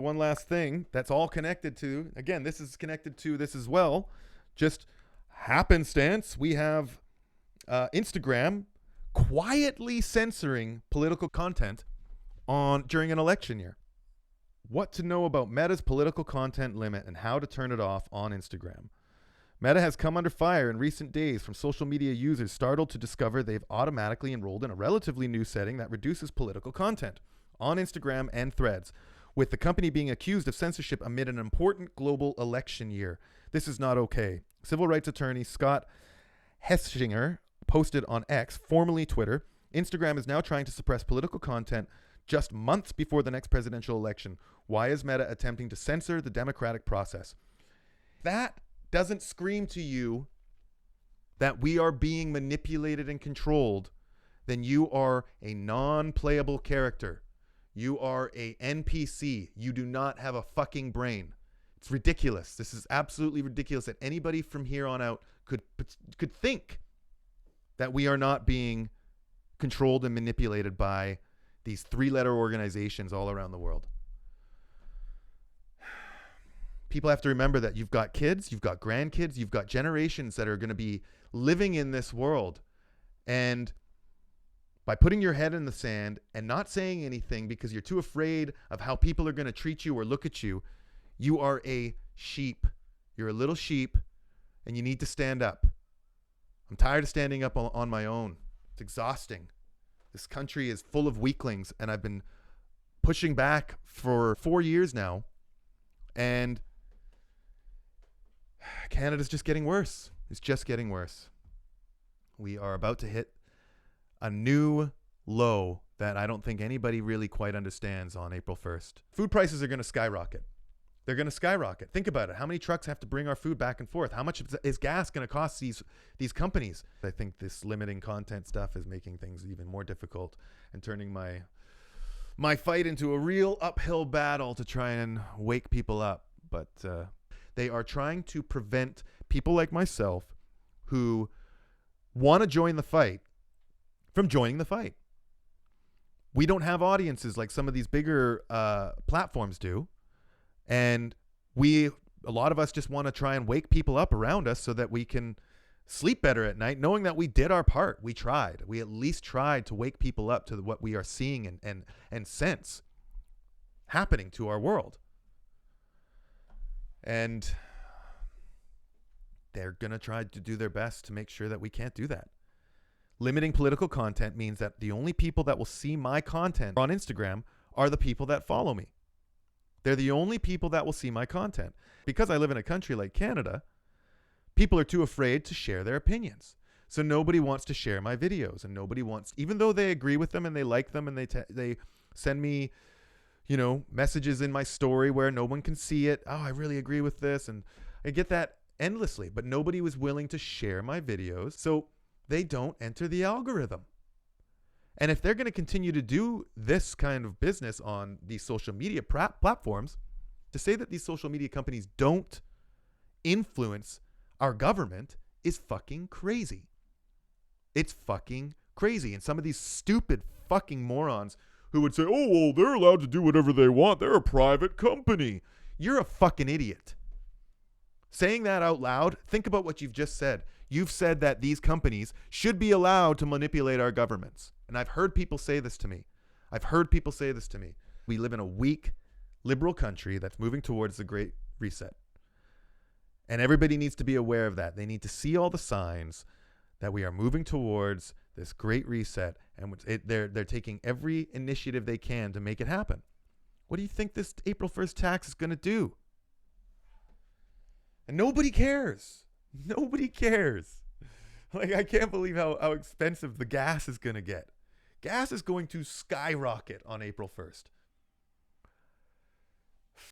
One last thing that's all connected to, again, this is connected to this as well. Just happenstance, we have Instagram quietly censoring political content during an election year. What to know about Meta's political content limit and how to turn it off on Instagram. Meta has come under fire in recent days from social media users startled to discover they've automatically enrolled in a relatively new setting that reduces political content on Instagram and Threads, with the company being accused of censorship amid an important global election year. This is not okay. Civil rights attorney Scott Heschinger posted on X, formerly Twitter, Instagram is now trying to suppress political content just months before the next presidential election. Why is Meta attempting to censor the democratic process? That doesn't scream to you that we are being manipulated and controlled, then you are a non-playable character. You are a NPC. You do not have a fucking brain. It's ridiculous. This is absolutely ridiculous that anybody from here on out could think that we are not being controlled and manipulated by these three-letter organizations all around the world. People have to remember that you've got kids, you've got grandkids, you've got generations that are going to be living in this world. And by putting your head in the sand and not saying anything because you're too afraid of how people are going to treat you or look at you, you are a sheep. You're a little sheep and you need to stand up. I'm tired of standing up on my own. It's exhausting. This country is full of weaklings and I've been pushing back for 4 years now. And Canada's just getting worse. It's just getting worse. We are about to hit a new low that I don't think anybody really quite understands on April 1st. Food prices are going to skyrocket. They're going to skyrocket. Think about it. How many trucks have to bring our food back and forth? How much is gas going to cost these companies? I think this limiting content stuff is making things even more difficult and turning my fight into a real uphill battle to try and wake people up. But they are trying to prevent people like myself who want to join the fight from joining the fight. We don't have audiences like some of these bigger platforms do. And a lot of us just want to try and wake people up around us so that we can sleep better at night, knowing that we did our part. We tried. We at least tried to wake people up to what we are seeing and sense happening to our world. And they're going to try to do their best to make sure that we can't do that. Limiting political content means that the only people that will see my content on Instagram are the people that follow me. They're the only people that will see my content. Because I live in a country like Canada, people are too afraid to share their opinions. So nobody wants to share my videos, and nobody wants, even though they agree with them and they like them and they send me, messages in my story where no one can see it. Oh, I really agree with this. And I get that endlessly, but nobody was willing to share my videos. So they don't enter the algorithm. And if they're going to continue to do this kind of business on these social media platforms, to say that these social media companies don't influence our government is fucking crazy. It's fucking crazy. And some of these stupid fucking morons who would say, oh, well, they're allowed to do whatever they want. They're a private company. You're a fucking idiot. Saying that out loud, think about what you've just said. You've said that these companies should be allowed to manipulate our governments. And I've heard people say this to me. We live in a weak, liberal country that's moving towards the Great Reset. And everybody needs to be aware of that. They need to see all the signs that we are moving towards this Great Reset. And they're taking every initiative they can to make it happen. What do you think this April 1st tax is going to do? And nobody cares. Nobody cares. Like, I can't believe how expensive the gas is going to get. Gas is going to skyrocket on April 1st.